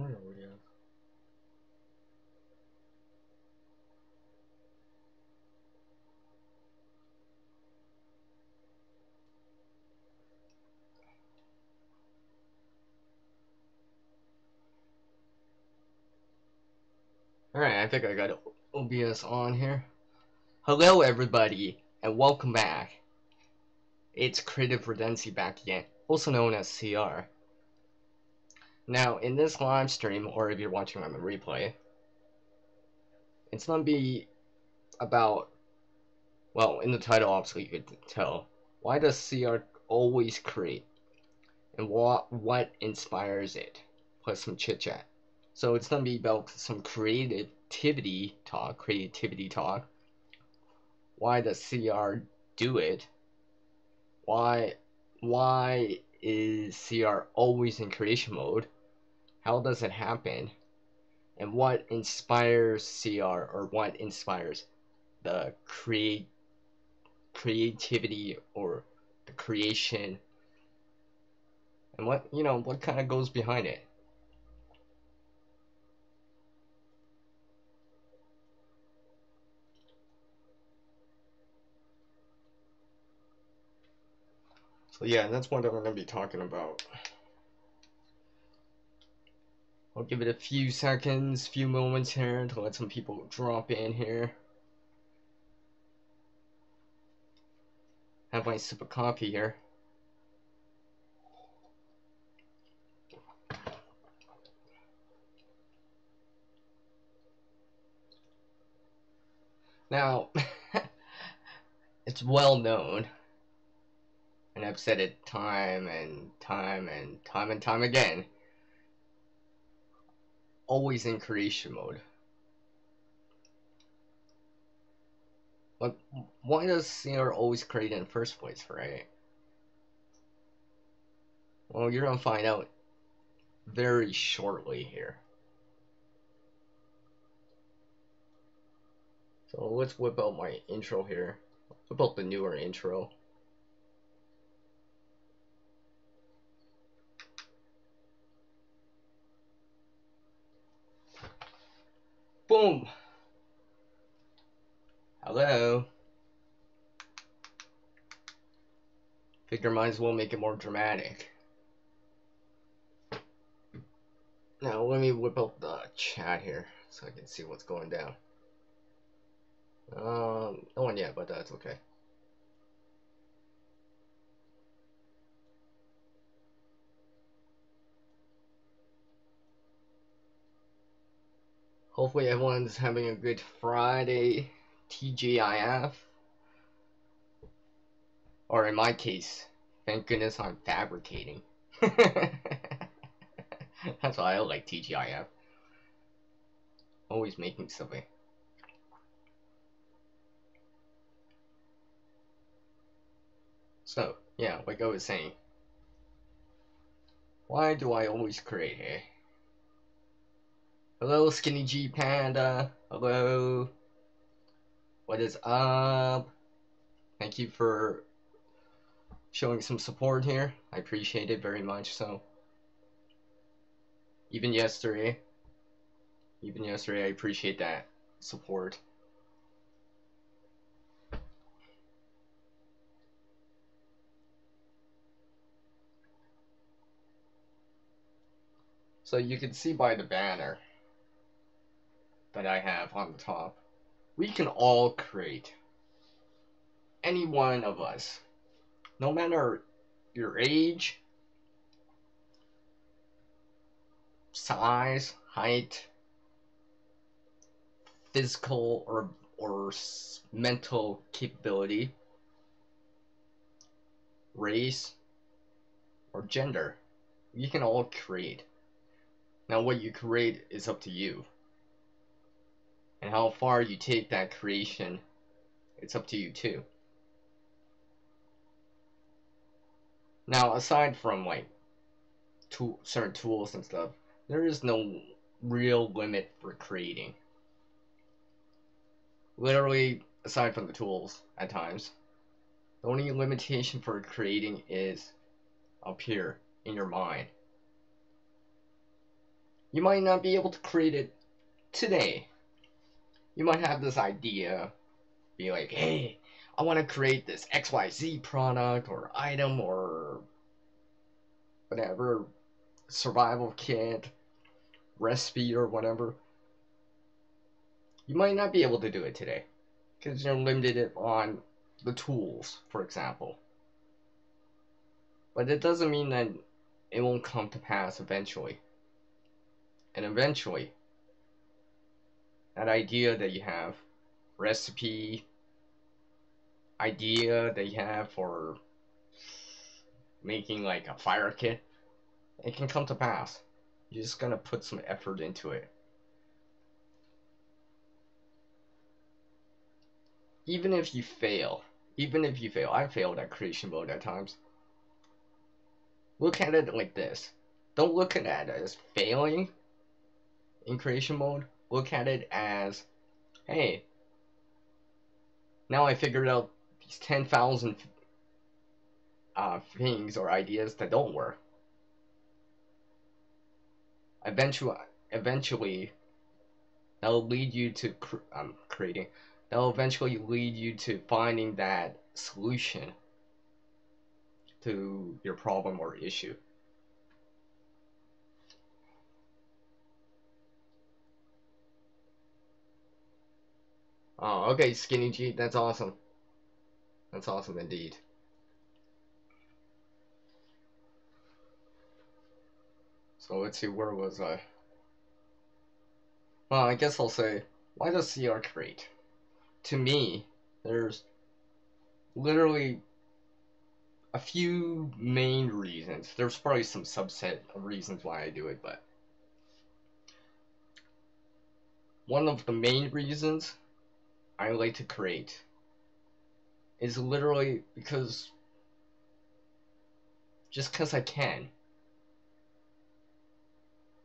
on already. Alright, I think I got OBS on here. Hello everybody, and welcome back. It's Creative Redundancy back again, also known as CR. Now, in this live stream, or if you're watching on the replay, it's gonna be about, well, in the title obviously you could tell, why does CR always create? And what inspires it? Plus some chit chat. So it's gonna be about some creativity talk. Why does CR do it? Why is CR always in creation mode? How does it happen? And what inspires CR, or what inspires the creativity or the creation, and what kind of goes behind it? So yeah, that's what I'm going to be talking about. I'll give it a few seconds, few moments here to let some people drop in here. Have my sip of coffee here. Now, it's well known, and I've said it time and time again, always in creation mode. But why does CR always create in the first place, right? Well, you're gonna find out very shortly here. So let's whip out my intro here. Whip out the newer intro. Boom! Hello. Figure might as well make it more dramatic. Now let me whip out the chat here so I can see what's going down. No one yet, but that's okay. Hopefully everyone's having a good Friday, TGIF. Or in my case, thank goodness I'm fabricating. That's why I like TGIF. Always making something. So, yeah, like I was saying. Why do I always create, eh? Hello, Skinny G Panda. Hello. What is up? Thank you for showing some support here. I appreciate it very much. So, even yesterday, I appreciate that support. So you can see by the banner that I have on the top, we can all create. Any one of us, no matter your age, size, height, physical or mental capability, race, or gender, you can all create. Now what you create is up to you. And how far you take that creation, it's up to you too. Now aside from like certain tools and stuff, there is no real limit for creating. Literally, aside from the tools at times, the only limitation for creating is up here in your mind. You might not be able to create it today. You might have this idea, be like, hey, I want to create this XYZ product or item or whatever, survival kit, recipe or whatever. You might not be able to do it today because you're limited on the tools, for example. But it doesn't mean that it won't come to pass eventually. And eventually, that idea that you have, recipe, idea that you have for making like a fire kit, it can come to pass. You're just gonna put some effort into it. Even if you fail, I failed at creation mode at times. Look at it like this. Don't look at it as failing in creation mode. Look at it as, hey, now I figured out these 10,000 things or ideas that don't work. Eventually, that'll lead you to creating. That'll eventually lead you to finding that solution to your problem or issue. Oh, okay, Skinny G, that's awesome. That's awesome indeed. So let's see, where was I? Well, I guess I'll say, why does CR create? To me, there's literally a few main reasons. There's probably some subset of reasons why I do it, but one of the main reasons I like to create is literally because just because I can.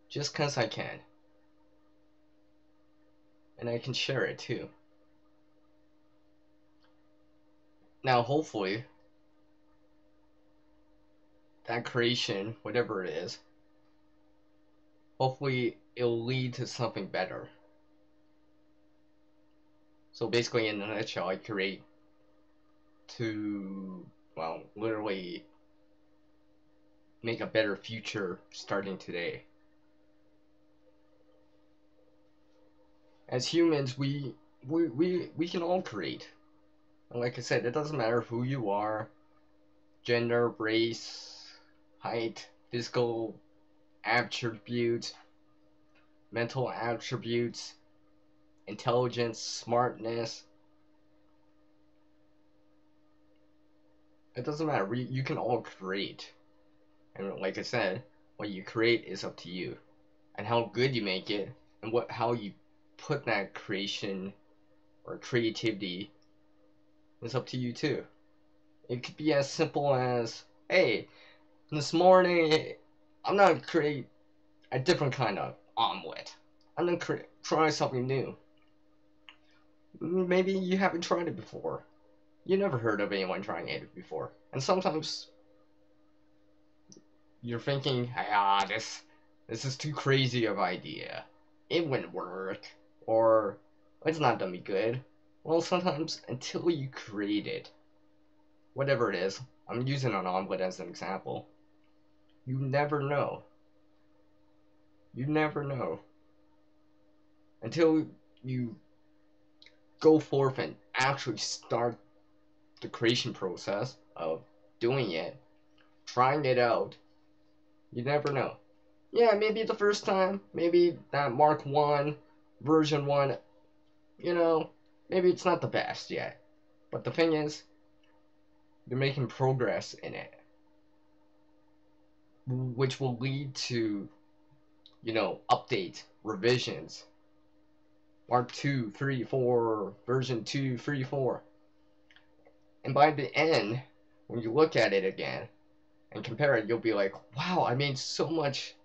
Just because I can. And I can share it too. Now, hopefully, that creation, whatever it is, hopefully it'll lead to something better. So basically, in a nutshell, I create to, well, literally make a better future starting today. As humans, we can all create. And like I said, it doesn't matter who you are, gender, race, height, physical attributes, mental attributes, intelligence, smartness. It doesn't matter. You can all create. And like I said, what you create is up to you. And how good you make it, and how you put that creation or creativity is up to you too. It could be as simple as, hey, this morning I'm gonna create a different kind of omelet. I'm gonna try something new. Maybe you haven't tried it before. You never heard of anyone trying it before. And sometimes you're thinking, this is too crazy of an idea. It wouldn't work. Or, it's not gonna be good. Well, sometimes until you create it, whatever it is, I'm using an omelet as an example, you never know. You never know. Until you go forth and actually start the creation process of doing it, trying it out, you never know. Yeah, maybe the first time, maybe that Mark 1, version 1, maybe it's not the best yet. But the thing is, you're making progress in it, which will lead to, updates, revisions. Mark 2, 3, 4, version 2, 3, 4. And by the end, when you look at it again and compare it, you'll be like, wow, I made so much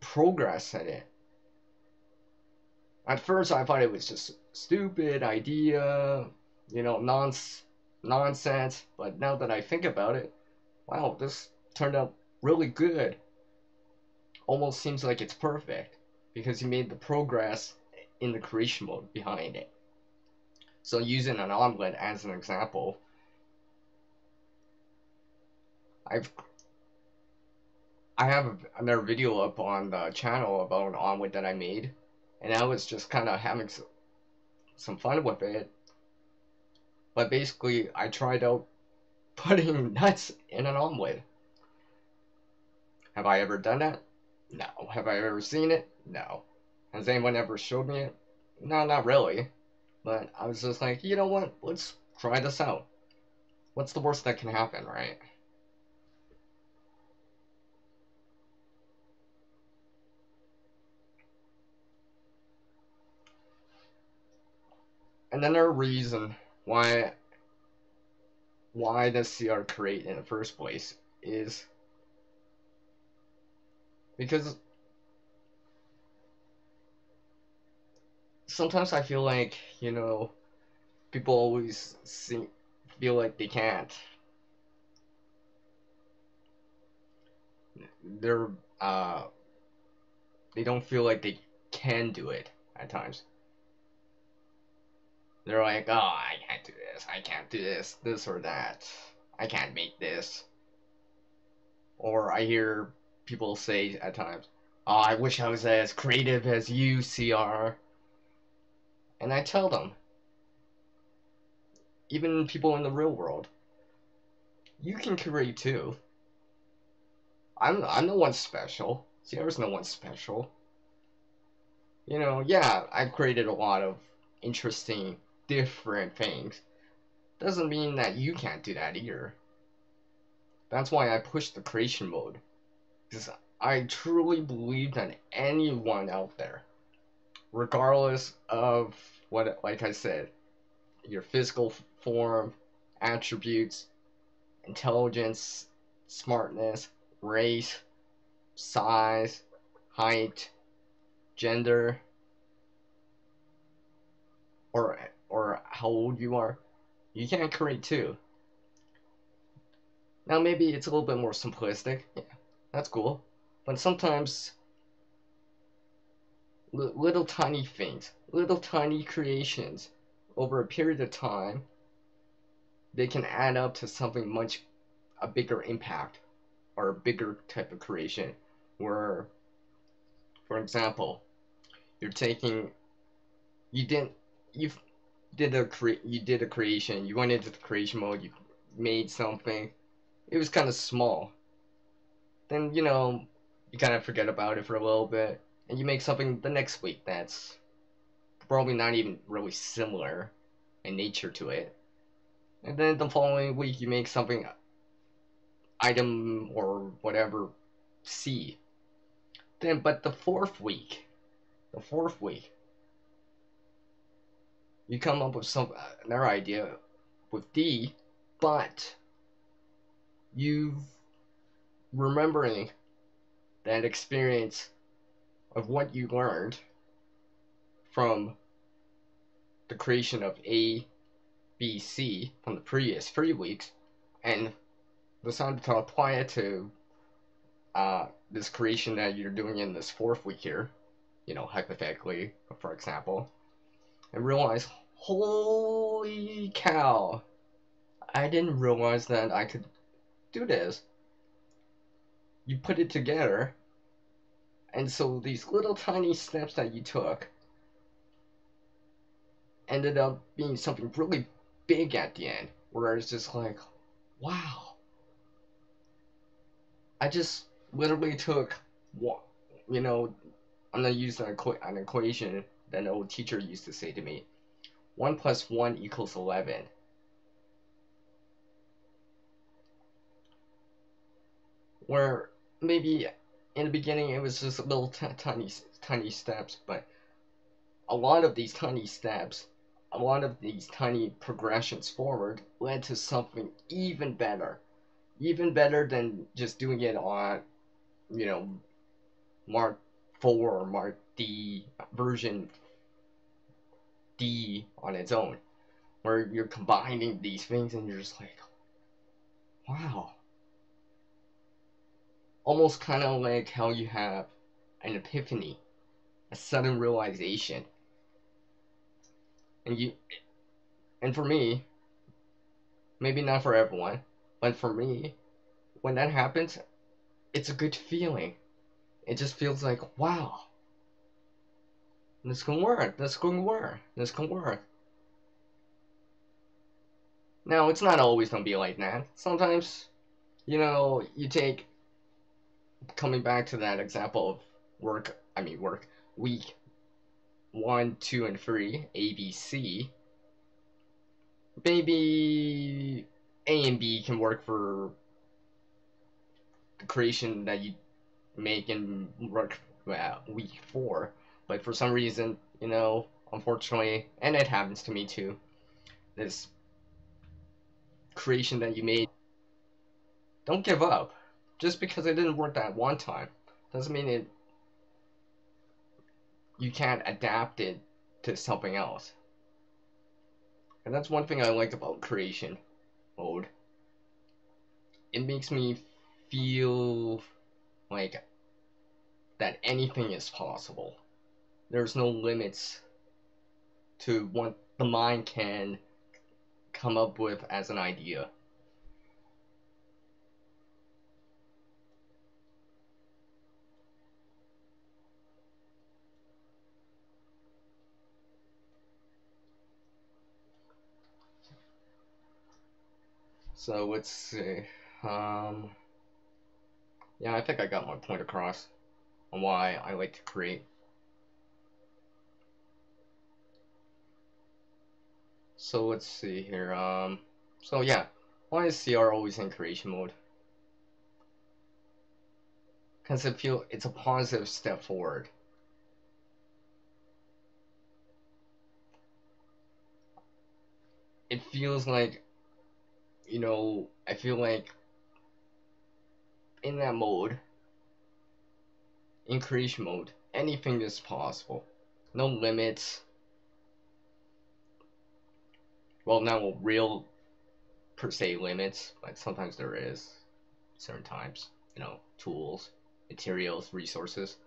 progress in it. At first, I thought it was just stupid idea, nonsense. But now that I think about it, wow, this turned out really good. almost seems like it's perfect because you made the progress in the creation mode behind it. So using an omelet as an example, I've I have another video up on the channel about an omelet that I made, and I was just kind of having some fun with it. But basically, I tried out putting nuts in an omelet. Have I ever done that? No. Have I ever seen it? No. Has anyone ever showed me it? No, not really. But I was just like, you know what? Let's try this out. What's the worst that can happen, right? Another reason why does CR create in the first place is because sometimes I feel like, people always feel like they can't. They're uh they don't feel like they can do it at times. They're like, oh, I can't do this, I can't do this or that. I can't make this. Or I hear people say at times, oh, I wish I was as creative as you, CR. And I tell them, even people in the real world, you can create too. I'm no one special. CR's no one special. Yeah, I've created a lot of interesting, different things. Doesn't mean that you can't do that either. That's why I push the creation mode. Because I truly believe that anyone out there, regardless of what, like I said, your physical form, attributes, intelligence, smartness, race, size, height, gender, or how old you are, you can create too. Now maybe it's a little bit more simplistic. Yeah, that's cool. But sometimes little tiny things, little tiny creations over a period of time, they can add up to something a bigger impact or a bigger type of creation where, for example, you're taking you didn't you you did a creation, you went into the creation mode, you made something, it was kind of small. Then you kind of forget about it for a little bit, and you make something the next week that's probably not even really similar in nature to it. And then the following week you make something item or whatever C. Then but the fourth week, you come up with another idea with D, but you remembering that experience of what you learned from the creation of A, B, C from the previous 3 weeks, and decided to apply it to this creation that you're doing in this fourth week here, hypothetically, for example, and realize, holy cow, I didn't realize that I could do this. You put it together, and so these little tiny steps that you took ended up being something really big at the end, where it's just like, wow, I just literally took what, I'm gonna use an equation that an old teacher used to say to me: 1 + 1 = 11. Where maybe in the beginning it was just little tiny steps, but a lot of these tiny steps, a lot of these tiny progressions forward led to something even better than just doing it on, you know, Mark 4 or Mark D version D on its own, where you're combining these things and you're just like, wow. Almost kind of like how you have an epiphany, a sudden realization. And for me, maybe not for everyone, but for me, when that happens, it's a good feeling. It just feels like, wow, this can work, this can work, this can work. Now, it's not always gonna be like that. Sometimes, you take, coming back to that example of week 1, 2, and 3, A, B, C, maybe A and B can work for the creation that you make in week 4, but for some reason, unfortunately, and it happens to me too, this creation that you made, don't give up. Just because it didn't work that one time doesn't mean you can't adapt it to something else. And that's one thing I like about creation mode. It makes me feel like that anything is possible. There's no limits to what the mind can come up with as an idea. So let's see. Um, yeah, I think I got my point across on why I like to create. So let's see here. So yeah, why is CR always in creation mode? Because it's a positive step forward. It feels like, I feel like in that mode, in creation mode, anything is possible. No limits. Well, not real per se limits, but sometimes there is. Certain times, tools, materials, resources.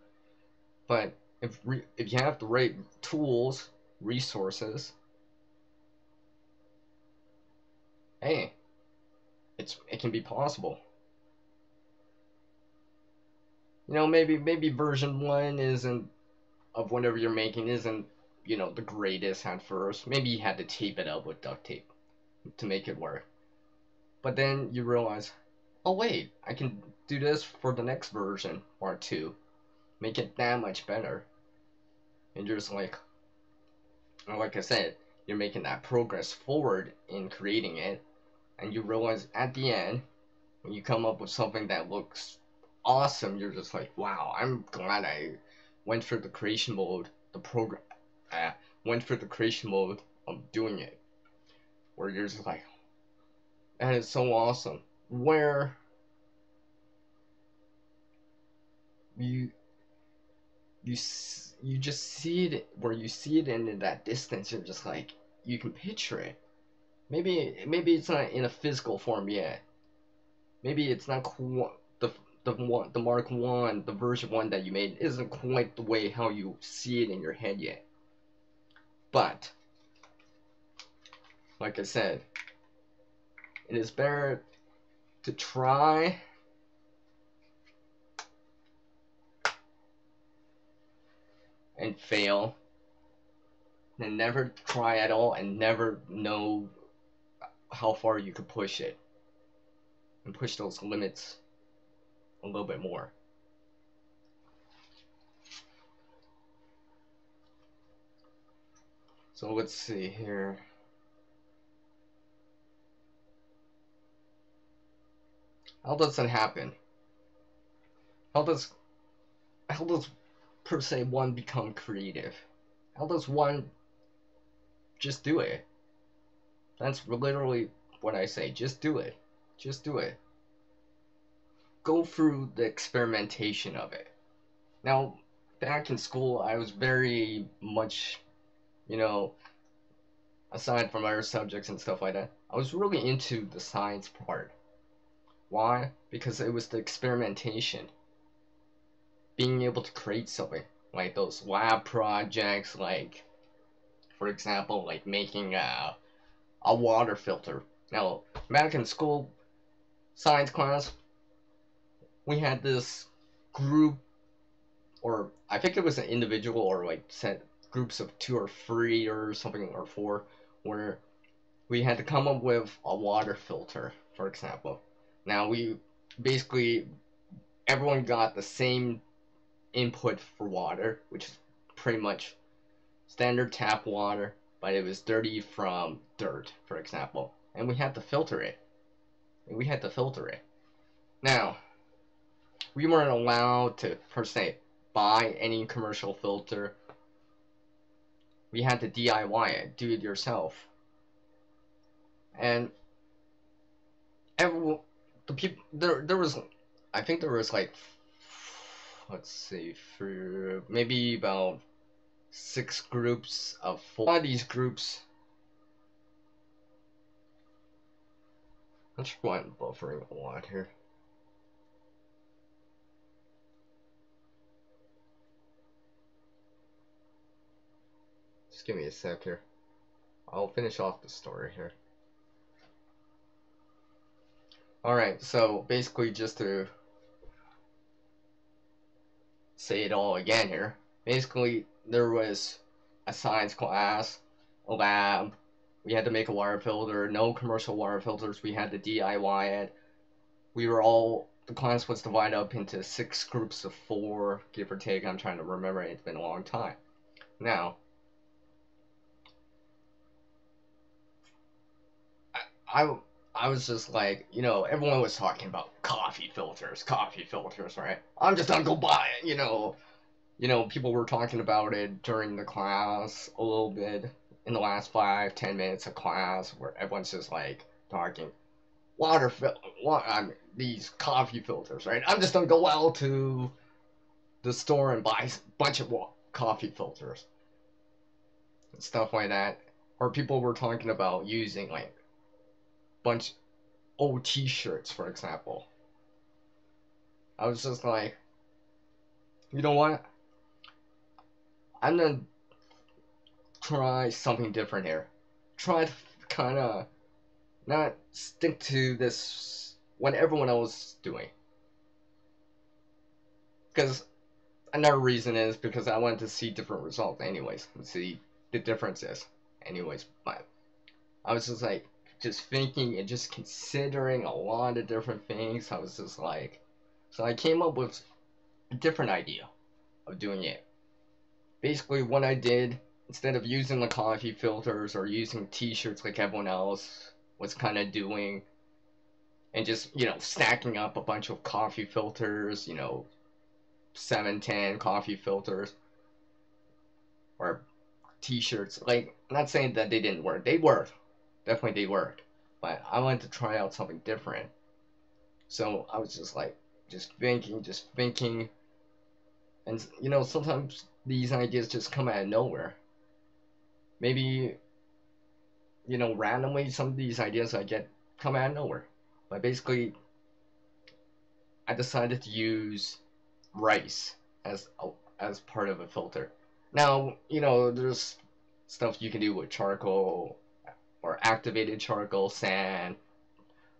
But if you have the right tools, resources, hey, it can be possible. Maybe version 1 isn't of whatever you're making isn't the greatest at first. Maybe you had to tape it up with duct tape to make it work. But then you realize, oh wait, I can do this for the next version or 2, make it that much better. And you're just like I said, you're making that progress forward in creating it, and you realize at the end, when you come up with something that looks awesome, you're just like, wow, I'm glad I went for the creation mode, went for the creation mode of doing it. Where you're just like, that is so awesome. Where you you just see it, where you see it in that distance, you're just like, you can picture it. Maybe it's not in a physical form yet. Maybe it's not the Mark 1, the version 1 that you made isn't quite the way how you see it in your head yet. But like I said, it is better to try and fail than never try at all and never know how far you could push it and push those limits a little bit more. So let's see here. How does that happen? How does per se one become creative? How does one just do it? That's literally what I say. Just do it. Just do it. Go through the experimentation of it. Now, back in school, I was very much, you know, aside from other subjects and stuff like that, I was really into the science part. Why? Because it was the experimentation. being able to create something like those lab projects, like for example, like making a water filter. Now, back in school science class, we had this group, or I think it was an individual, or like set groups of 2 or 3 or something, or 4, where we had to come up with a water filter, for example. Now we basically everyone got the same input for water, which is pretty much standard tap water, but it was dirty from dirt, for example, and we had to filter it. Now, we weren't allowed to, per se, buy any commercial filter. We had to DIY it, do it yourself. And everyone, the people, there was, I think there was like, let's see, for maybe about 6 groups of 4. A lot of these groups, let's try buffering a lot here. Just give me a sec here. I'll finish off the story here. Alright, so basically just to say it all again here. Basically, there was a science class, a lab. We had to make a water filter. No commercial water filters. We had to DIY it. The class was divided up into 6 groups of 4, give or take. I'm trying to remember. It's been a long time. Now, I was just like, everyone was talking about coffee filters, right? I'm just gonna go buy it, people were talking about it during the class a little bit in the last 5-10 minutes of class, where everyone's just like talking these coffee filters, right? I'm just gonna go out to the store and buy a bunch of coffee filters and stuff like that. Or people were talking about using like bunch old T-shirts, for example. I was just like, you know what? I'm gonna try something different here. Try to kind of not stick to this what everyone else is doing. Because another reason is because I wanted to see different results, anyways, and see the differences, anyways. But I was just like, just thinking and just considering a lot of different things. I was just like, so I came up with a different idea of doing it. Basically, what I did, instead of using the coffee filters or using T-shirts like everyone else was kind of doing, and just, stacking up a bunch of coffee filters, 7-10 coffee filters, or T-shirts. Like, I'm not saying that they didn't work. They worked. Definitely they worked. But I wanted to try out something different. So I was just like, just thinking. And, sometimes these ideas just come out of nowhere. Maybe, randomly some of these ideas I get come out of nowhere. But basically, I decided to use rice as part of a filter. Now, there's stuff you can do with charcoal or activated charcoal, sand,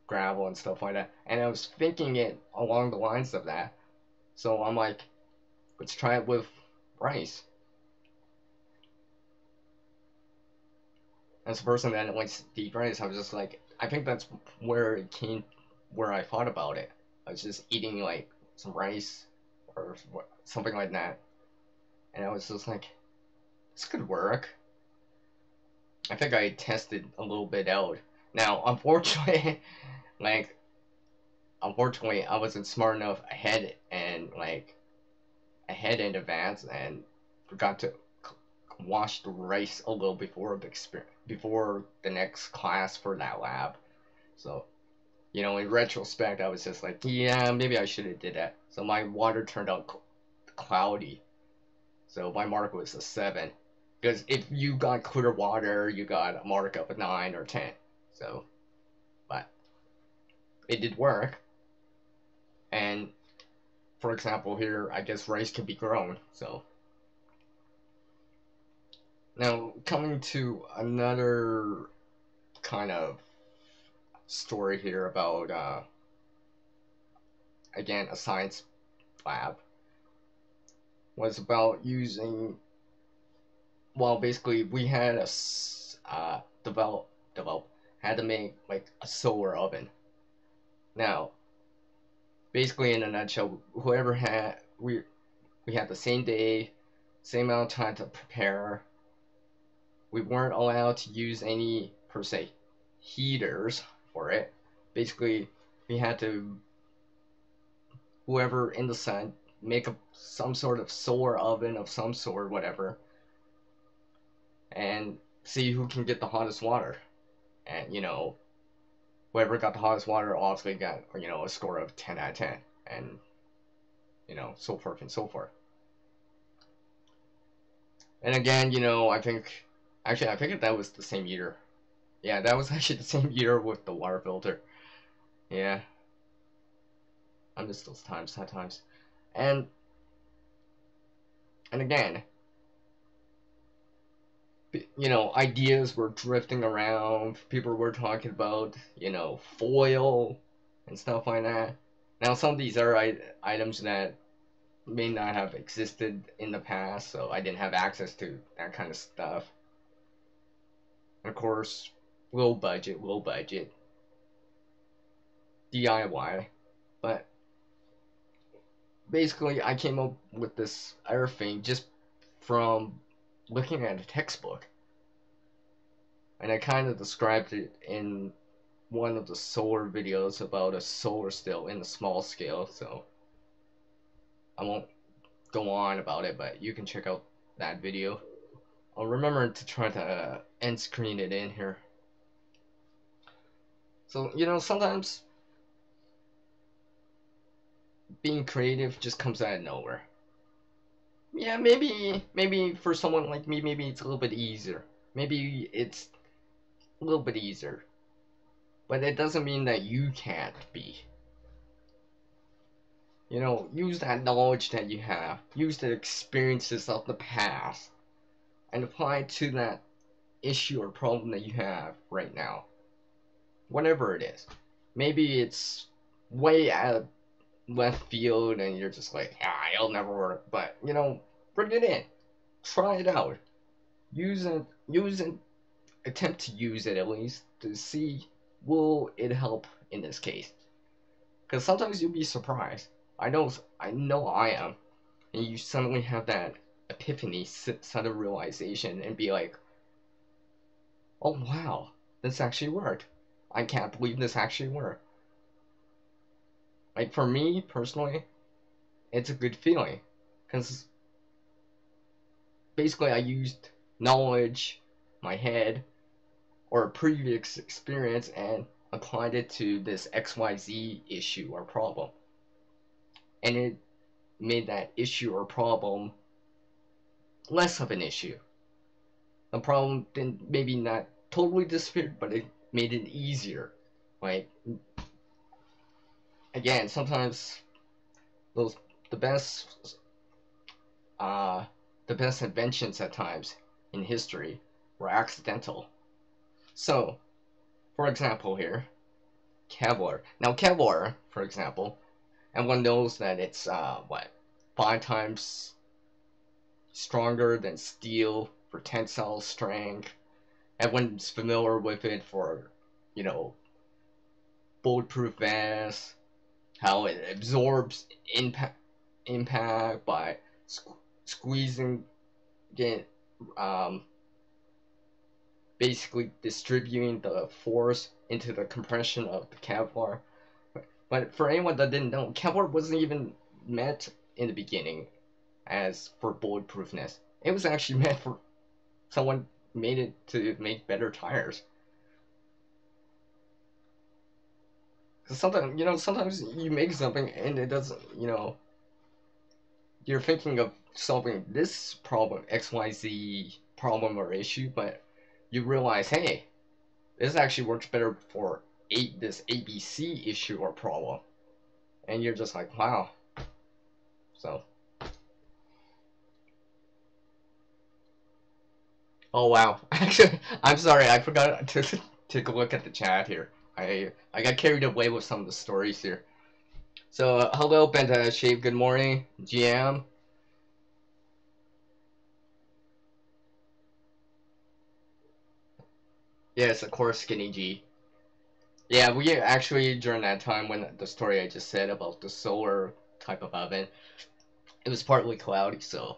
gravel, and stuff like that. And I was thinking it along the lines of that. So I'm like, let's try it with rice. As a person that likes to eat rice, I was just like, I think that's where I thought about it. I was just eating like some rice or something like that. And I was just like, this could work. I think I tested a little bit out. Now, unfortunately, I wasn't smart enough ahead in advance and forgot to wash the rice a little before the next class for that lab. So, in retrospect, I was just like, yeah, maybe I should have did that. So my water turned out cloudy. So my mark was a 7. Because if you got clear water, you got a mark of a 9 or 10. So, but it did work. And for example, here, I guess rice can be grown. So now coming to another kind of story here about again a science lab was about using, well, basically we had a develop had to make like a solar oven. Now basically in a nutshell, whoever had we had the same day, same amount of time to prepare. We weren't allowed to use any per se heaters for it. Basically, we had to, whoever in the sun, make some sort of solar oven of some sort, whatever, and see who can get the hottest water. And whoever got the hottest water obviously got a score of 10 out of 10, and so forth and so forth. And again, I think actually I think that was the same year. Yeah, that was actually the same year with the water filter. Yeah, I miss those times, sad times. And again, ideas were drifting around. People were talking about, foil and stuff like that. Now, some of these are items that may not have existed in the past, so I didn't have access to that kind of stuff. And of course, low budget, DIY. But basically, I came up with this other thing just from looking at a textbook. And I kind of described it in one of the solar videos about a solar still in a small scale, so I won't go on about it, but you can check out that video. I'll remember to try to end screen it in here. So, sometimes being creative just comes out of nowhere. Yeah, maybe for someone like me, maybe it's a little bit easier. Maybe it's a little bit easier. But it doesn't mean that you can't be. Use that knowledge that you have, use the experiences of the past, and apply it to that issue or problem that you have right now. Whatever it is. Maybe it's way out of left field and you're just like, it'll never work. But, bring it in. Try it out. Use it, attempt to use it at least to see will it help in this case. Because sometimes you'll be surprised. I know I am. And you suddenly have that epiphany, sudden realization, and be like, oh wow, this actually worked. I can't believe this actually worked. Like for me, personally, it's a good feeling. Because basically I used knowledge, my head, or a previous experience and applied it to this XYZ issue or problem. And it made that issue or problem less of an issue. The problem didn't maybe not totally disappear, but it made it easier. Like again, sometimes those the best inventions at times in history were accidental. So, for example here, Kevlar. Now Kevlar, for example, everyone knows that it's 5 times stronger than steel for tensile strength. Everyone's familiar with it for, bulletproof vests, how it absorbs impact by squeezing, get basically distributing the force into the compression of the Kevlar. But for anyone that didn't know, Kevlar wasn't even meant in the beginning as for bulletproofness. It was actually meant for someone made it to make better tires. Sometimes you make something and it doesn't, you're thinking of solving this problem, XYZ problem or issue, but you realize, hey, this actually works better for this ABC issue or problem. And you're just like, wow, So, oh wow. Actually, I'm sorry, I forgot to take a look at the chat here. I got carried away with some of the stories here. So, hello, Benta Shape. Good morning, GM. Yes, of course, Skinny G. Yeah, we actually during that time when the story I just said about the solar type of oven, it was partly cloudy, so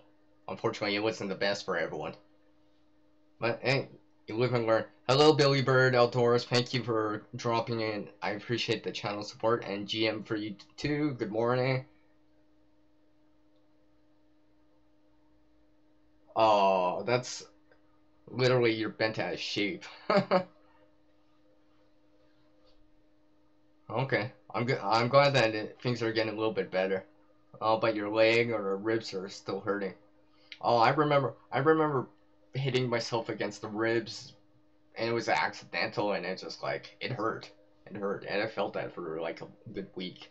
unfortunately it wasn't the best for everyone. But hey, you live and learn. Hello, Billy Bird Outdoors. Thank you for dropping in. I appreciate the channel support, and GM for you too. Good morning. Oh, that's literally you're bent out of shape. Okay, I'm good. I'm glad that things are getting a little bit better. Oh, but your leg or ribs are still hurting. Oh, I remember. I remember hitting myself against the ribs, and it was accidental, and it just like it hurt. It hurt, and I felt that for like a good week.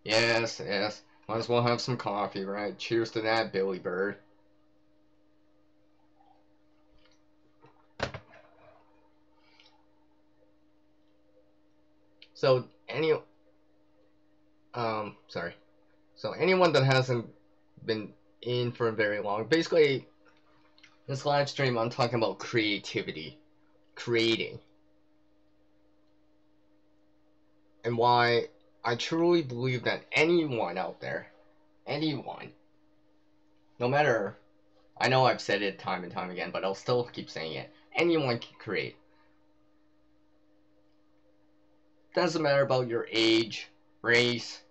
Yes, yes. Might as well have some coffee, right? Cheers to that, Billy Bird. So sorry. So anyone that hasn't been in for very long, basically, this live stream I'm talking about creativity, creating, and why I truly believe that anyone out there, anyone, no matter, I know I've said it time and time again, but I'll still keep saying it. Anyone can create. Doesn't matter about your age, race,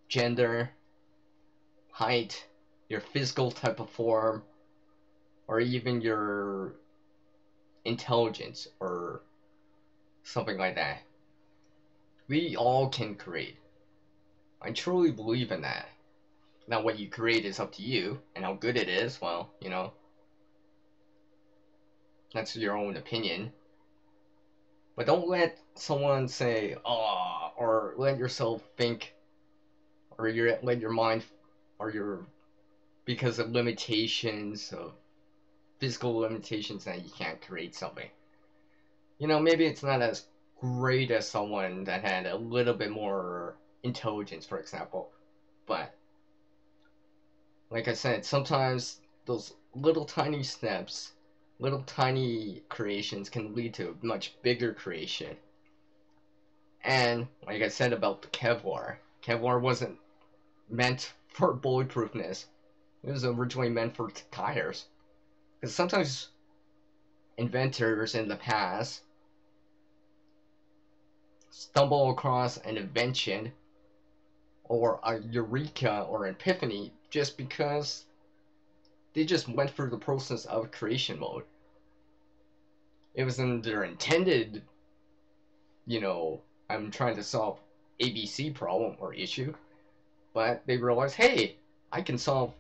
gender, height, your physical type of form, or even your intelligence or something like that. We all can create. I truly believe in that. Now, what you create is up to you, and how good it is, well, that's your own opinion. But don't let someone say, oh, or let yourself think, or let your mind, or your, because of limitations, of physical limitations, that you can't create something. Maybe it's not as great as someone that had a little bit more intelligence, for example. But, like I said, sometimes those little tiny steps, little tiny creations can lead to a much bigger creation. And, like I said about the Kevlar wasn't meant for bulletproofness. It was originally meant for tires. Because sometimes inventors in the past stumble across an invention or a eureka or epiphany just because they just went through the process of creation mode. It wasn't their intended, I'm trying to solve ABC problem or issue, but they realized, hey, I can solve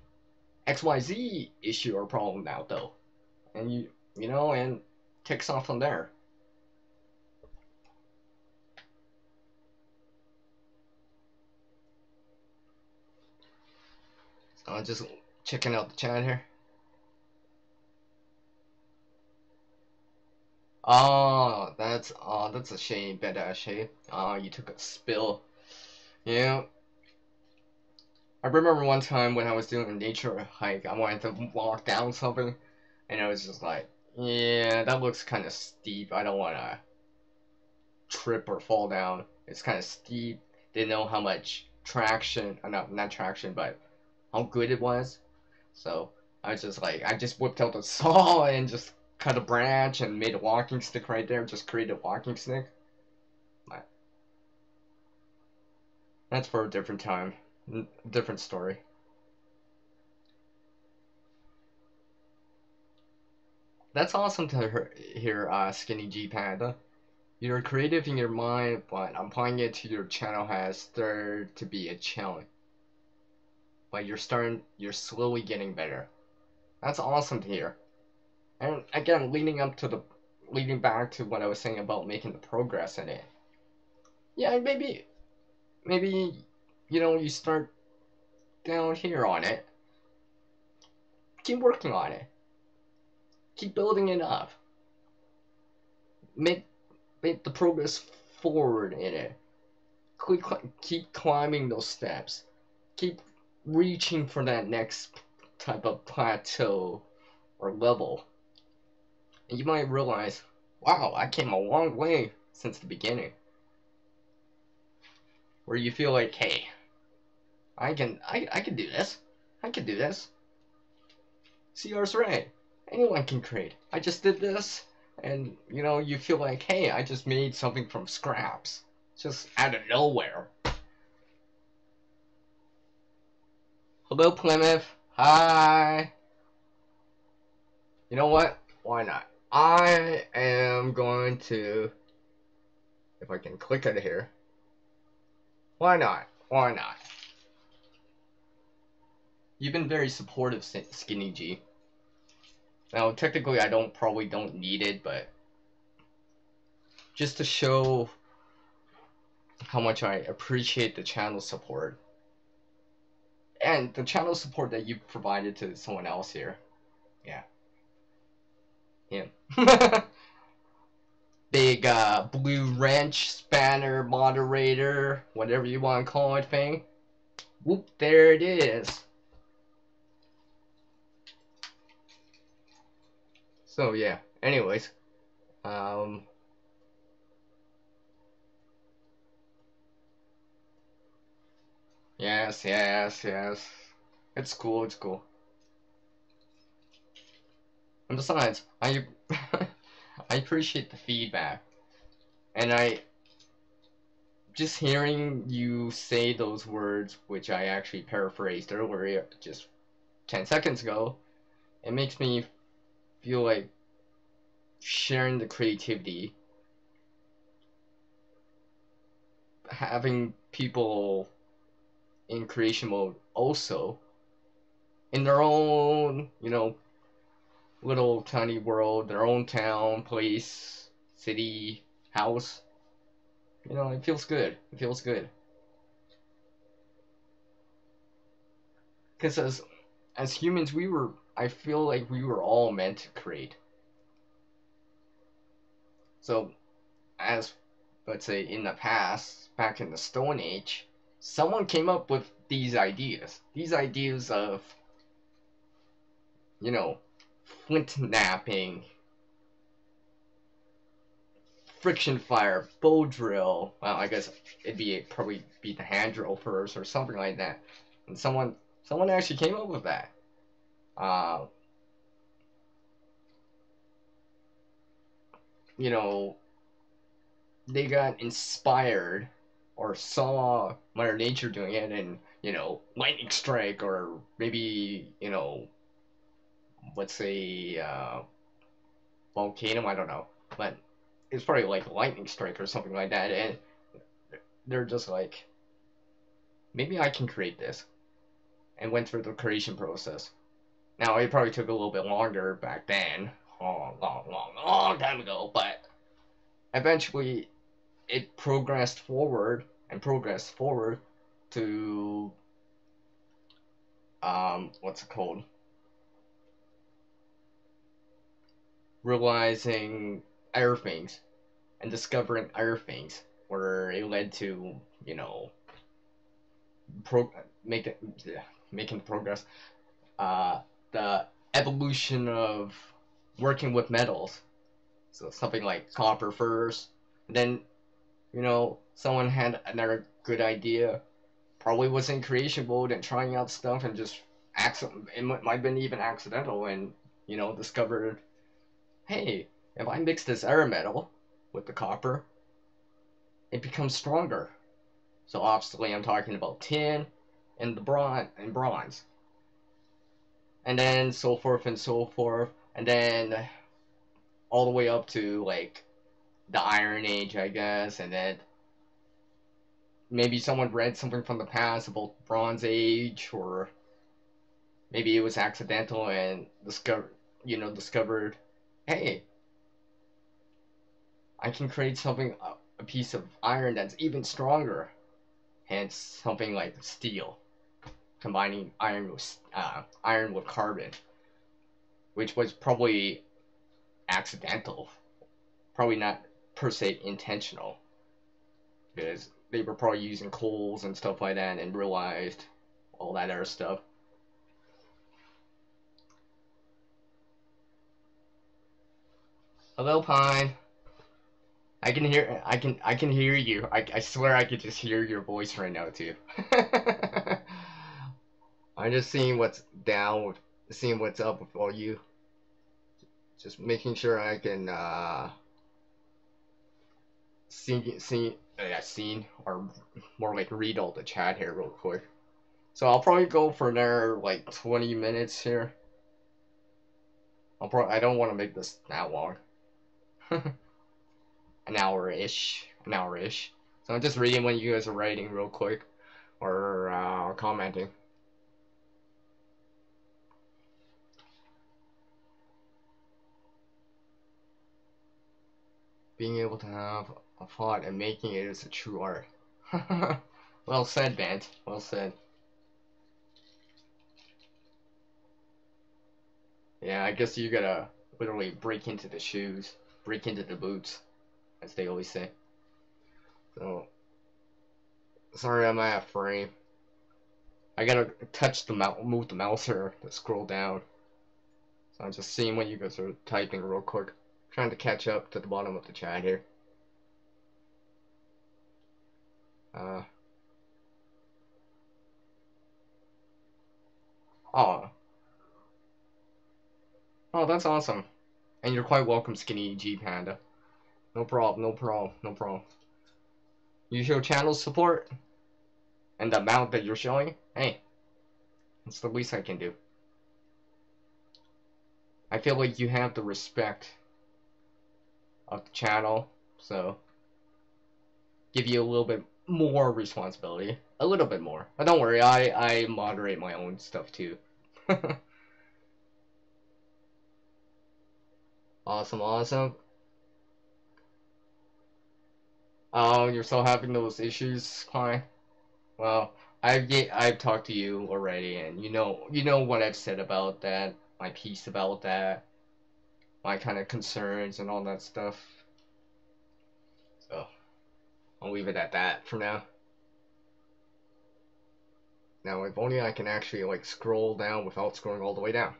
XYZ issue or problem now though. And and takes off from there. So I'm just checking out the chat here. That's a shame, bad shame. You took a spill. Yeah. I remember one time when I was doing a nature hike, I wanted to walk down something, and I was just like, yeah, that looks kind of steep. I don't want to trip or fall down. It's kind of steep. Didn't know how much traction, not traction, but how good it was. So I was just like, I just whipped out the saw and just cut a branch and made a walking stick right there. Just created a walking stick. But that's for a different time, different story. That's awesome to hear, Skinny G Panda. You're creative in your mind, but applying it to your channel has started to be a challenge. But you're slowly getting better. That's awesome to hear. And again, leading back to what I was saying about making the progress in it. Yeah, maybe you start down here on it. Keep working on it. Keep building it up. Make make the progress forward in it. Keep climbing those steps. Keep reaching for that next type of plateau or level. And you might realize, wow, I came a long way since the beginning. Where you feel like, hey, I can do this. I can do this. CR's right. Anyone can create. I just did this, and you feel like, hey, I just made something from scraps, just out of nowhere. Hello, Plymouth. Hi. You know what? Why not? I am going to, if I can click it here. Why not? Why not? You've been very supportive, Skinny G. Now, technically, probably don't need it, but just to show how much I appreciate the channel support and the channel support that you provided to someone else here. Yeah, him. Big blue wrench spanner moderator, whatever you want to call it, thing. Whoop! There it is. So yeah. Anyways, yes, yes, yes. It's cool. It's cool. And besides, I I appreciate the feedback, and I just hearing you say those words, which I actually paraphrased earlier, just 10 seconds ago, it makes me feel like sharing the creativity, having people in creation mode also in their own, little tiny world, their own town, place, city, house. It feels good. It feels good. Because as humans, I feel like we were all meant to create. So, as let's say in the past, back in the Stone Age, someone came up with these ideas. These ideas of, you know, flint knapping, friction fire, bow drill. Well, I guess probably be the hand drill first or something like that. And someone actually came up with that. Uh, you know, they got inspired or saw Mother Nature doing it, and lightning strike, or maybe let's say volcano. I don't know, but it's probably like lightning strike or something like that, and they're just like, maybe I can create this, and went through the creation process. Now it probably took a little bit longer back then, long time ago, but eventually it progressed forward and progressed forward to what's it called? Realizing other things and discovering other things, where it led to pro make it, making progress. The evolution of working with metals. So something like copper first, and then someone had another good idea, probably was in creation mode and trying out stuff, and just it might have been even accidental, and discovered, hey, if I mix this air metal with the copper, it becomes stronger. So obviously I'm talking about tin and the bronze. And then so forth and so forth. And then all the way up to like the Iron Age, I guess, and then maybe someone read something from the past about Bronze Age, or maybe it was accidental and discovered, hey, I can create something a piece of iron that's even stronger, hence something like steel, combining iron with carbon, which was probably accidental, probably not per se intentional, because they were probably using coals and stuff like that and realized all that other stuff. Hello, Pine. I can hear you. I swear I could just hear your voice right now too. I'm just seeing what's down, seeing what's up with all you. Just making sure I can seen or more like read all the chat here real quick. So I'll probably go for another like 20 minutes here. I don't want to make this that long. An hour-ish. So I'm just reading when you guys are writing real quick or commenting. Being able to have a thought and making it is a true art. Well said, Bant. Well said. Yeah, I guess you gotta literally break into the shoes, break into the boots, as they always say. So, sorry I'm out of frame. I gotta move the mouse here to scroll down. So I'm just seeing what you guys are typing real quick. Trying to catch up to the bottom of the chat here. Uh, oh. Oh, that's awesome. And you're quite welcome, Skinny G Panda. No problem, no problem, no problem. You show channel support, and the amount that you're showing, hey, that's the least I can do. I feel like you have the respect of the channel, so give you a little bit more responsibility. A little bit more. But don't worry, I moderate my own stuff too. Awesome, awesome. Oh, you're still having those issues, Klein? Well, I've talked to you already, and you know what I've said about that, my piece about that, my kind of concerns and all that stuff. So I'll leave it at that for now. Now, if only I can actually like scroll down without scrolling all the way down.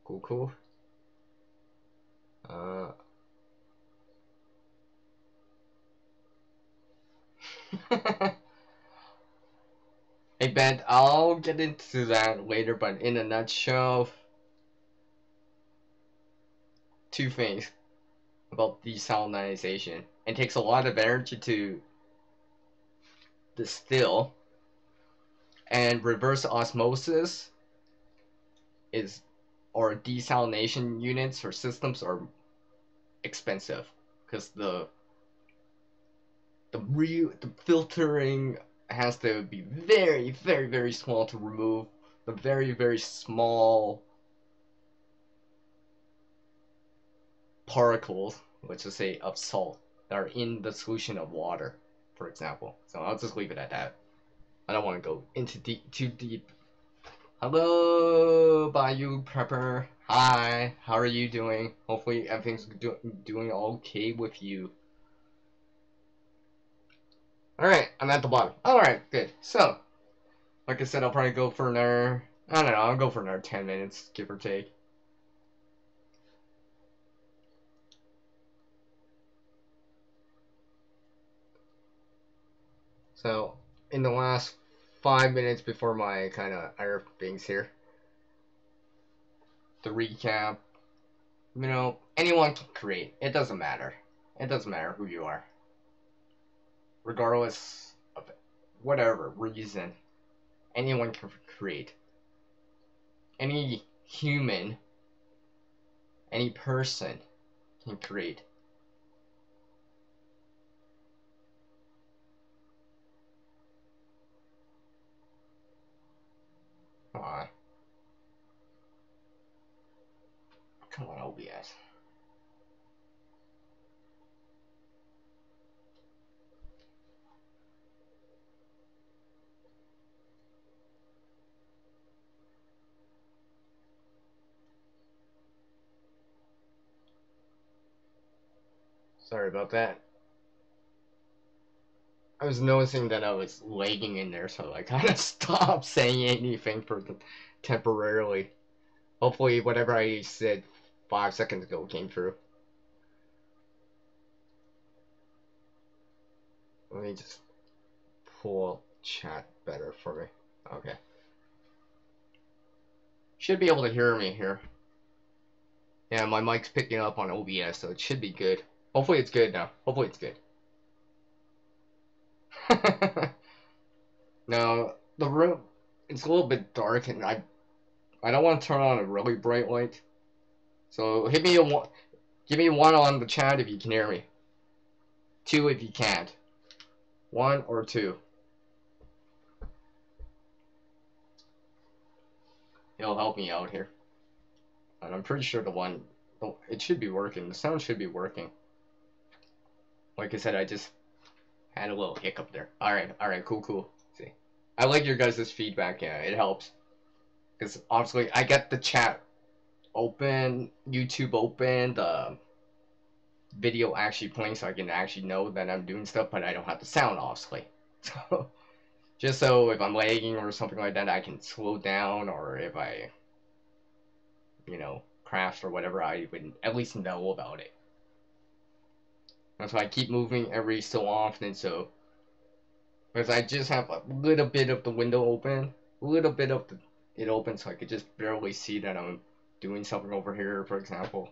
Cool, cool. Uh. Hey Ben, I'll get into that later, but in a nutshell, two things about desalinization. It takes a lot of energy to distill, and reverse osmosis is, or desalination units or systems are expensive because the filtering has to be very, very, very small to remove the very, very small particles, let's just say, of salt that are in the solution of water, for example. So I'll just leave it at that. I don't want to go into too deep. Hello, Bayou Prepper. Hi, how are you doing? Hopefully everything's doing okay with you. Alright, I'm at the bottom. Alright, good. So, like I said, I'll probably go for another, I don't know, I'll go for another 10 minutes, give or take. So, in the last 5 minutes before my kind of other things here, to recap, anyone can create. It doesn't matter. It doesn't matter who you are. Regardless of whatever reason, anyone can create. Any human, any person can create. Come on. Come on, OBS. Sorry about that. I was noticing that I was lagging in there, so I kind of stopped saying anything for temporarily. Hopefully, whatever I said 5 seconds ago came through. Let me just pull chat better for me. Okay. Should be able to hear me here. Yeah, my mic's picking up on OBS, so it should be good. Hopefully it's good now. Hopefully it's good. Now, the room, it's a little bit dark, and I don't want to turn on a really bright light. So hit me a one, give me one on the chat if you can hear me. Two if you can't. One or two. It'll help me out here. And I'm pretty sure it should be working. The sound should be working. Like I said, I just had a little hiccup there. Alright, cool. See, I like your guys' feedback. Yeah, it helps. Because obviously, I get the chat open, YouTube open, the video actually playing, so I can actually know that I'm doing stuff, but I don't have the sound, obviously. So, just so if I'm lagging or something like that, I can slow down, or if I, crash or whatever, I would at least know about it. That's why I keep moving every so often, so because I just have a little bit of the window open, a little bit of it open, so I could just barely see that I'm doing something over here, for example.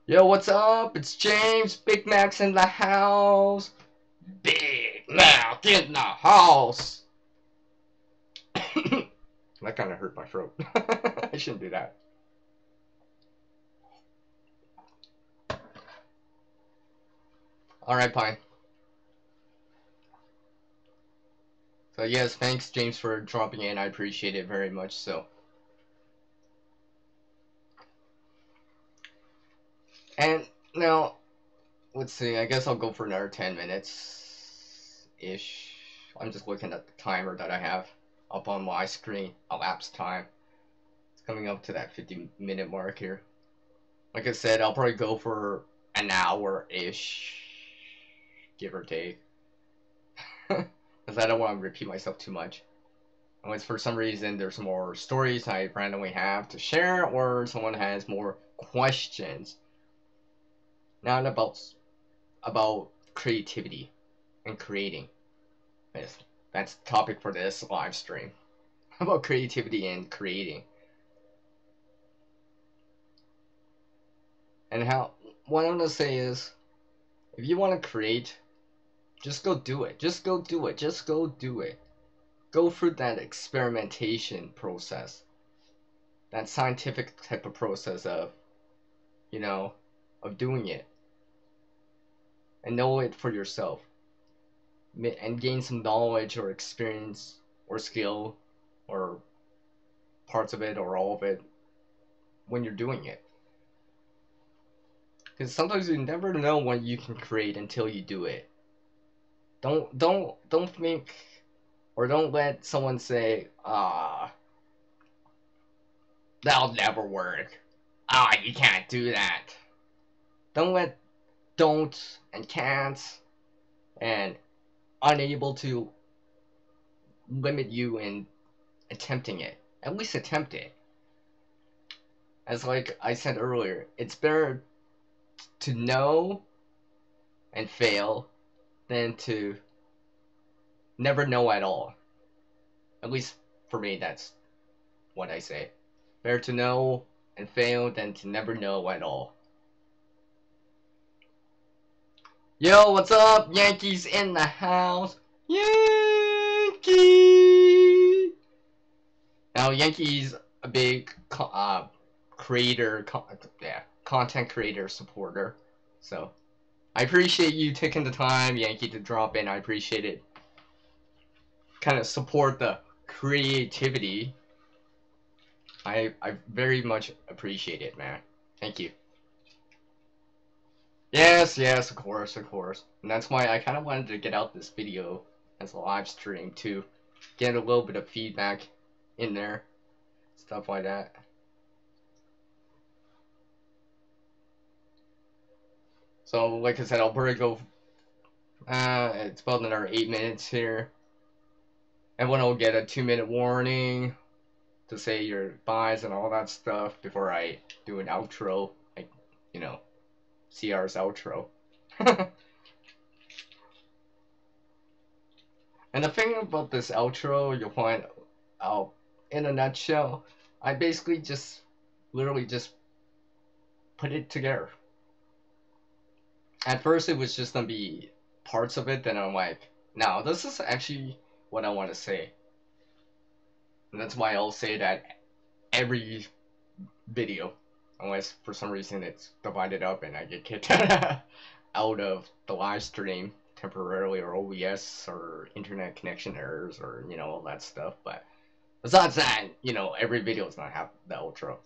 Yo, what's up? It's James. Big Mac's in the house. Big Mac in the house. That kind of hurt my throat. I shouldn't do that. Alright, Pine. So yes, thanks James for dropping in. I appreciate it very much so. And now, let's see, I guess I'll go for another 10 minutes-ish. I'm just looking at the timer that I have up on my screen, elapsed time. It's coming up to that 50-minute mark here. Like I said, I'll probably go for an hour-ish, give or take. Because I don't want to repeat myself too much. Unless for some reason there's more stories I randomly have to share, or someone has more questions. Not about creativity and creating. That's the topic for this live stream. About creativity and creating. And what I'm gonna say is, if you want to create, just go do it. Just go do it. Just go do it. Go through that experimentation process. That scientific type of process of doing it. And know it for yourself. And gain some knowledge or experience or skill or parts of it or all of it when you're doing it. Because sometimes you never know what you can create until you do it. Don't think, or don't let someone say, that'll never work. You can't do that. Don't let don't and can't and unable to limit you in attempting it. At least attempt it. As like I said earlier, it's better to know and fail than to never know at all. At least for me, that's what I say. Better to know and fail than to never know at all. Yo, what's up? Yankees in the house. Yankee! Now, Yankees a big content creator supporter. So, I appreciate you taking the time, Yankee, to drop in. I appreciate it. Kind of support the creativity. I very much appreciate it, man. Thank you. Yes, of course. And that's why I kind of wanted to get out this video as a live stream to get a little bit of feedback in there. Stuff like that. So, like I said, I'll probably go. It's about another 8 minutes here. Everyone will get a 2-minute warning to say your buys and all that stuff before I do an outro, like, you know, CR's outro. And the thing about this outro, you'll find out in a nutshell, I basically just literally just put it together. At first, it was just gonna be parts of it, then I'm like, no, this is actually what I want to say. And that's why I'll say that every video, unless for some reason it's divided up and I get kicked out of the live stream temporarily, or OBS or internet connection errors, or all that stuff. But besides that, every video is gonna have the outro.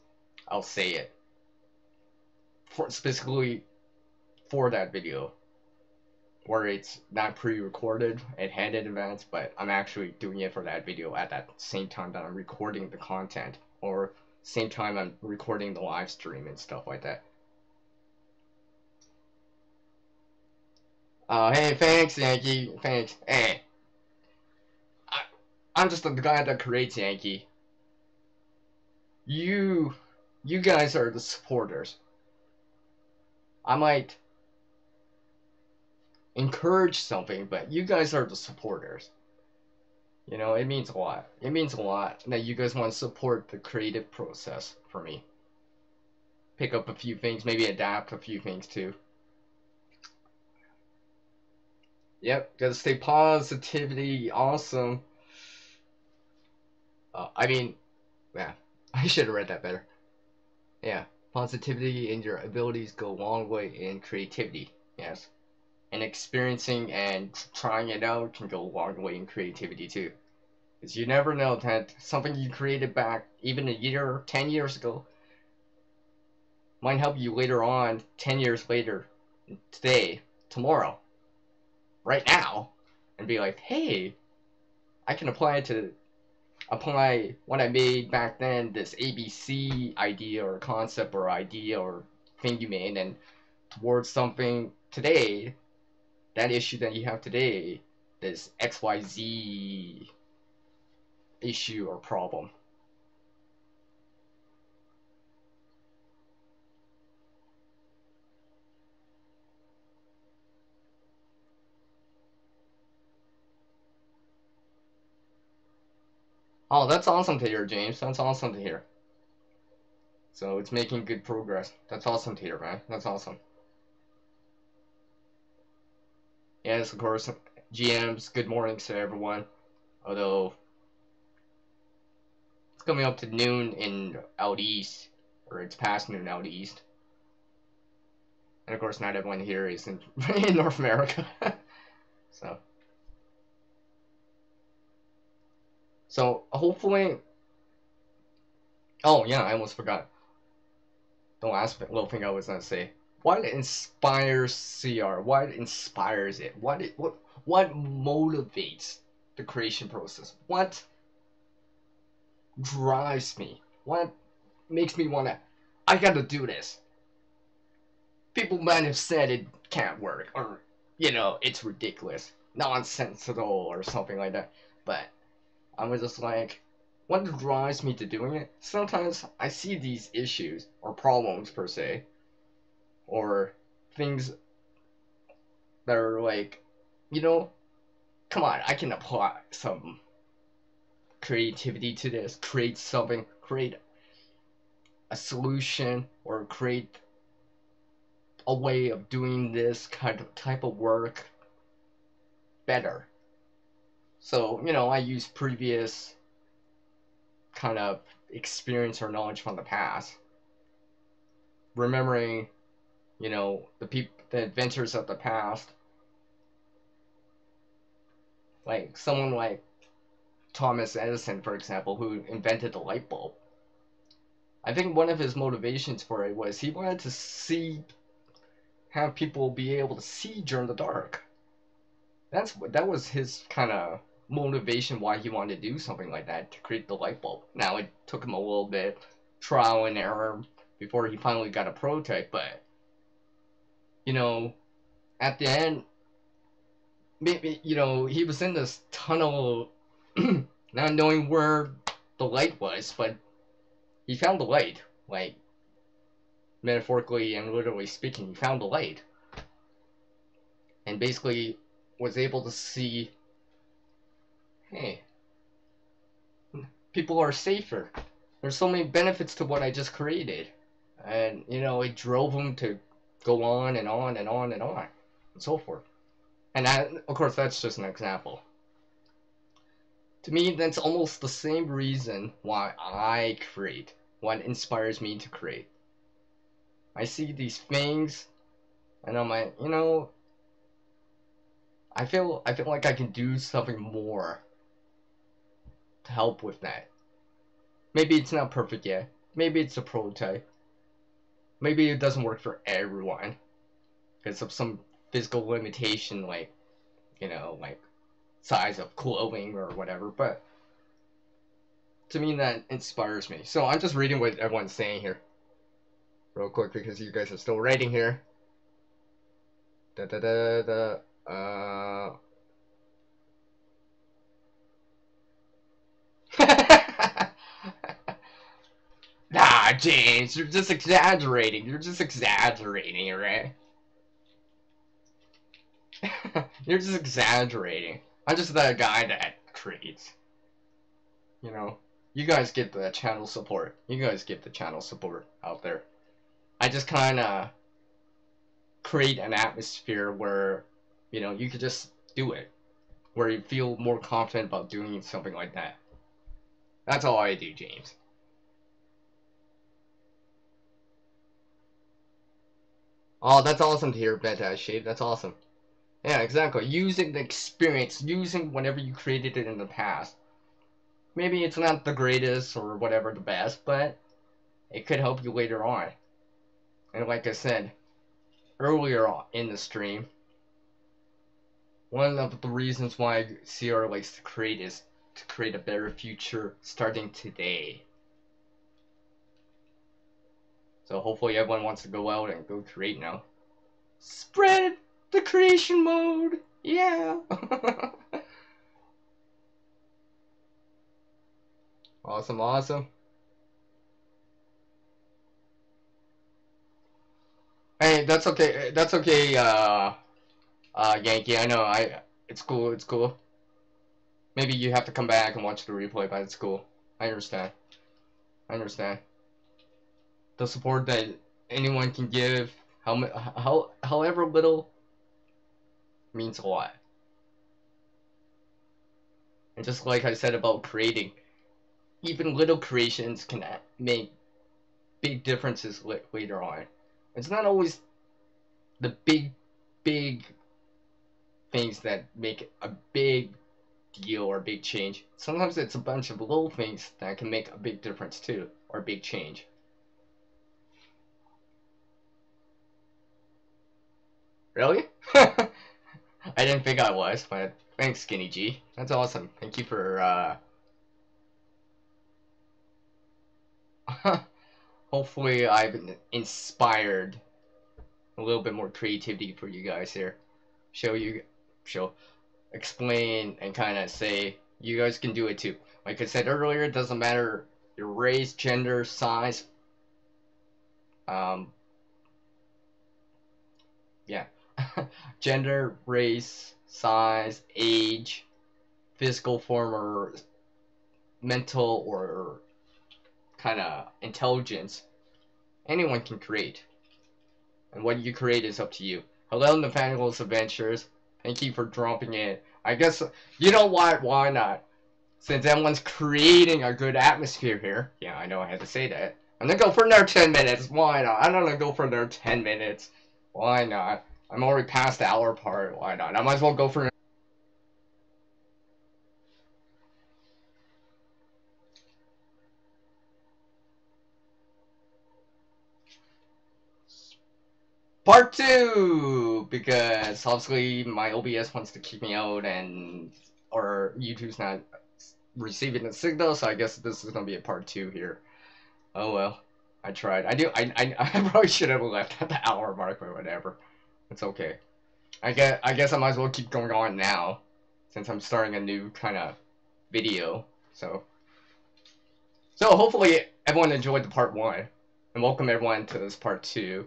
I'll say it specifically for that video, where it's not pre-recorded ahead in advance, but I'm actually doing it for that video at that same time that I'm recording the content, or same time I'm recording the live stream and stuff like that. Hey, thanks, Yankee. Thanks. Hey, I'm just the guy that creates Yankee. You guys are the supporters. I might encourage something, but you guys are the supporters. It means a lot. It means a lot that you guys want to support the creative process for me. Pick up a few things, maybe adapt a few things too. Yep, gotta stay positivity. Awesome. Yeah, I should have read that better. Yeah, positivity and your abilities go a long way in creativity. Yes. And experiencing and trying it out can go a long way in creativity too. Because you never know that something you created back even a year, 10 years ago, might help you later on, 10 years later, today, tomorrow, right now, and be like, hey, I can apply what I made back then, this ABC idea or concept or idea or thing you made, and towards something today, that issue that you have today, this XYZ issue or problem. Oh, that's awesome to hear, James. That's awesome to hear. So it's making good progress. That's awesome to hear, man. That's awesome. Yes, of course, GMs, good mornings to everyone. Although, it's coming up to noon in out east, or it's past noon out east. And of course, not everyone here is in, in North America. So hopefully, oh yeah, I almost forgot the last little thing I was gonna say. What inspires CR? What inspires it? What motivates the creation process? What drives me? What makes me wanna? I gotta do this. People might have said it can't work, or it's ridiculous, nonsensical, or something like that. But I was just like, what drives me to doing it? Sometimes I see these issues or problems per se, or things that are like, come on, I can apply some creativity to this, create something, create a solution, or create a way of doing this kind of type of work better. So, I use previous kind of experience or knowledge from the past, remembering, the adventures of the past, like someone like Thomas Edison, for example, who invented the light bulb. I think one of his motivations for it was he wanted to have people be able to see during the dark. That was his kind of motivation why he wanted to do something like that, to create the light bulb. Now it took him a little bit trial and error before he finally got a prototype, but at the end, maybe, you know, he was in this tunnel, not knowing where the light was, but he found the light. Like, metaphorically and literally speaking, he found the light. And basically was able to see, hey, people are safer. There's so many benefits to what I just created. And, you know, it drove him to go on and on and on and on and so forth. And that, of course, that's just an example. To me, that's almost the same reason why I create, what inspires me to create. I see these things, and I'm like, you know, I feel like I can do something more to help with that. Maybe it's not perfect yet. Maybe it's a prototype. Maybe it doesn't work for everyone because of some physical limitation, like, you know, like size of clothing or whatever. But to me, that inspires me. So I'm just reading what everyone's saying here, real quick, because you guys are still writing here. Da da da da. Nah, James, you're just exaggerating. You're just exaggerating, right? You're just exaggerating. I'm just the guy that creates. You know, you guys get the channel support. You guys get the channel support out there. I just kind of create an atmosphere where, you know, you could just do it. Where you feel more confident about doing something like that. That's all I do, James. Oh, that's awesome to hear, Beta Shade. That's awesome. Yeah, exactly. Using the experience, using whatever you created it in the past. Maybe it's not the greatest or whatever the best, but it could help you later on. And like I said earlier in the stream, one of the reasons why CR likes to create is to create a better future starting today. So hopefully everyone wants to go out and go create now. Spread the creation mode! Yeah! Awesome, awesome. Hey, that's okay. That's okay, Yankee. I know. It's cool. It's cool. Maybe you have to come back and watch the replay, but it's cool. I understand. I understand. The support that anyone can give, however little, means a lot. And just like I said about creating, even little creations can make big differences later on. It's not always the big things that make a big deal or a big change. Sometimes it's a bunch of little things that can make a big difference too, or a big change. Really? I didn't think I was, but thanks, Skinny G. That's awesome. Thank you for, hopefully I've inspired a little bit more creativity for you guys here. Explain, and kind of say, you guys can do it too. Like I said earlier, it doesn't matter your race, gender, size. Um, yeah. Gender, race, size, age, physical form, or mental, or kind of intelligence. Anyone can create. And what you create is up to you. Hello, Nathaniel's Adventures. Thank you for dropping it. I guess, you know what? Why not? Since everyone's creating a good atmosphere here. Yeah, I know I had to say that. I'm gonna go for another 10 minutes. Why not? I'm gonna go for another 10 minutes. Why not? I'm already past the hour part. Why not? I might as well go for part 2! Because obviously my OBS wants to kick me out, and or YouTube's not receiving the signal, so I guess this is gonna be a part 2 here. Oh well. I tried. I probably should have left at the hour mark or whatever. It's okay. I guess I might as well keep going on now, since I'm starting a new kind of video. So hopefully everyone enjoyed the part 1, and welcome everyone to this part 2.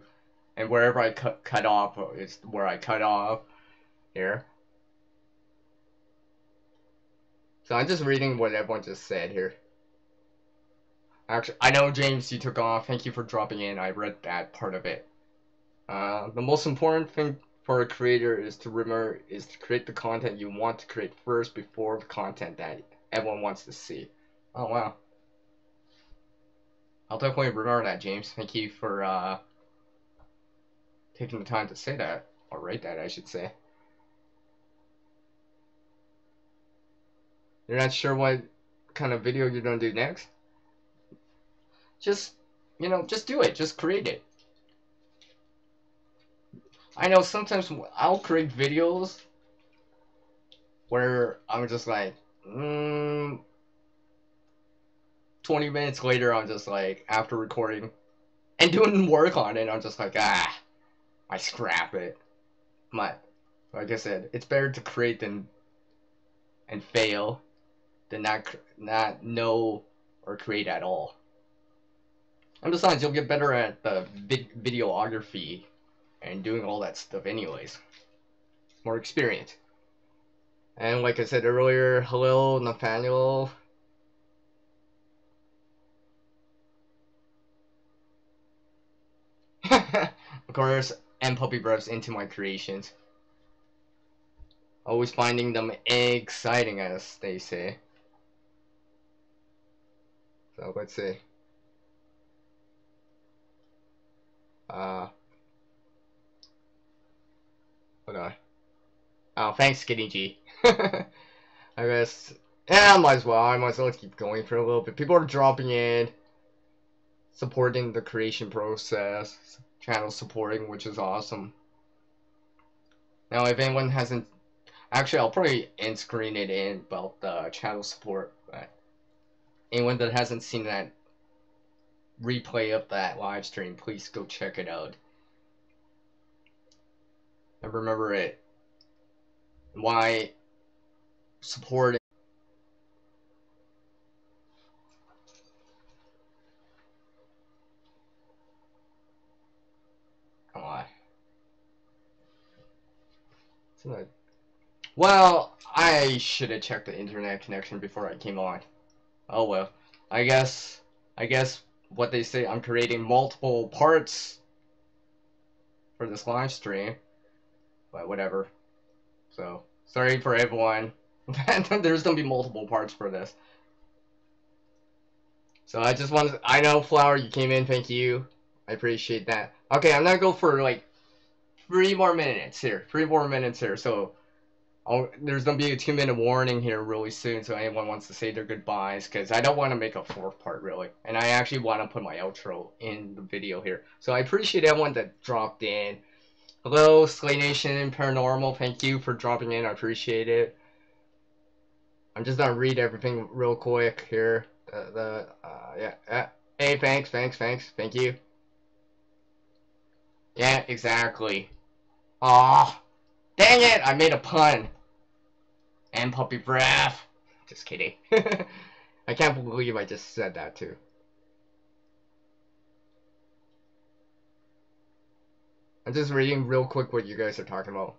And wherever I cut off is where I cut off here. So I'm just reading what everyone just said here. Actually, I know James, you took off. Thank you for dropping in. I read that part of it. The most important thing for a creator is to create the content you want to create first before the content that everyone wants to see. Oh wow. I'll definitely remember that, James. Thank you for taking the time to say that, or write that, I should say. You're not sure what kind of video you're gonna do next? Just, just do it. Just create it. I know sometimes I'll create videos where I'm just like, 20 minutes later, I'm just like, after recording and doing work on it, I'm just like, I scrap it. Like I said, it's better to create and fail than not know or create at all. And besides, you'll get better at the videography and doing all that stuff anyways. More experience. And like I said earlier, hello, Nathaniel. Of course, and puppy breaths into my creations. Always finding them exciting, as they say. So let's see. Hold on. Oh, thanks, Skinny G. I guess. Yeah, I might as well keep going for a little bit. People are dropping in, supporting the creation process, channel supporting, which is awesome. Now, if anyone hasn't, actually, I'll probably end screen it in about the channel support. But anyone that hasn't seen that replay of that live stream, please go check it out. And remember it. Why support? Come on. Well, I should have checked the internet connection before I came on. Oh well. I guess what they say, I'm creating multiple parts for this live stream. But whatever. So, sorry for everyone. There's gonna be multiple parts for this. So I just wanted, I know Flower, you came in, thank you. I appreciate that. Okay, I'm gonna go for like 3 more minutes here. 3 more minutes here. So there's gonna be a 2-minute warning here really soon, so anyone wants to say their goodbyes, because I don't want to make a 4th part really, and I actually want to put my outro in the video here. So I appreciate everyone that dropped in. Hello, Slay Nation Paranormal, thank you for dropping in. I appreciate it. I'm just gonna read everything real quick here. Yeah. Hey, thanks, thank you. Yeah, exactly. Aw, dang it! I made a pun. And puppy breath. Just kidding. I can't believe I just said that too. I'm just reading real quick what you guys are talking about.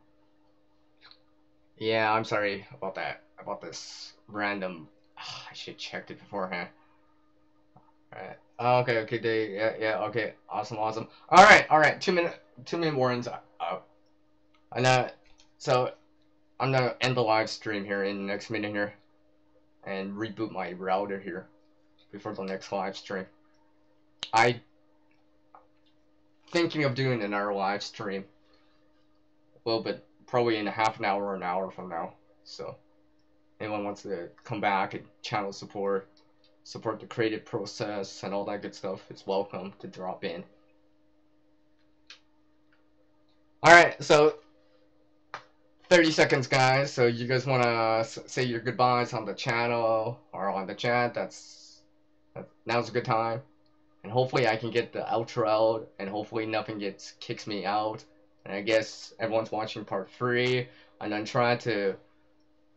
Yeah, I'm sorry about that. About this random. I should have checked it beforehand. Alright. Okay. Yeah. Okay. Awesome. Alright. 2-minute warnings. So I'm gonna end the live stream here in the next minute here, and reboot my router here before the next live stream. I thinking of doing another live stream a little bit, probably in a half an hour or an hour from now. So anyone wants to come back and channel support the creative process and all that good stuff, it's welcome to drop in. Alright, so 30 seconds, guys. So you guys want to say your goodbyes on the channel or on the chat? Now's a good time. And hopefully I can get the outro out, and hopefully nothing kicks me out And I guess everyone's watching part 3, and I'm trying to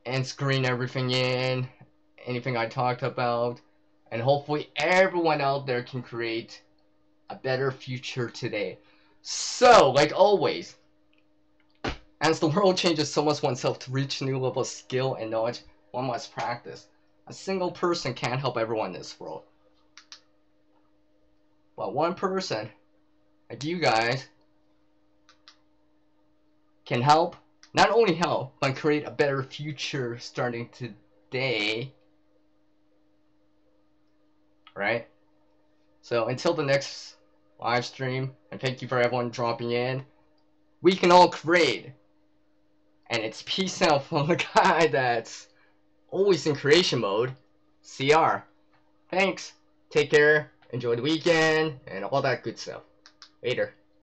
end screen everything in, anything I talked about, and hopefully everyone out there can create a better future today. So, like always, as the world changes, so must oneself to reach a new level of skill and knowledge. One must practice. A single person can't help everyone in this world. But one person, like you guys, can help, not only help, but create a better future starting today. Right? So until the next live stream, and thank you for everyone dropping in, we can all create. And it's peace out from the guy that's always in creation mode, CR. Thanks. Take care. Enjoy the weekend and all that good stuff. Later.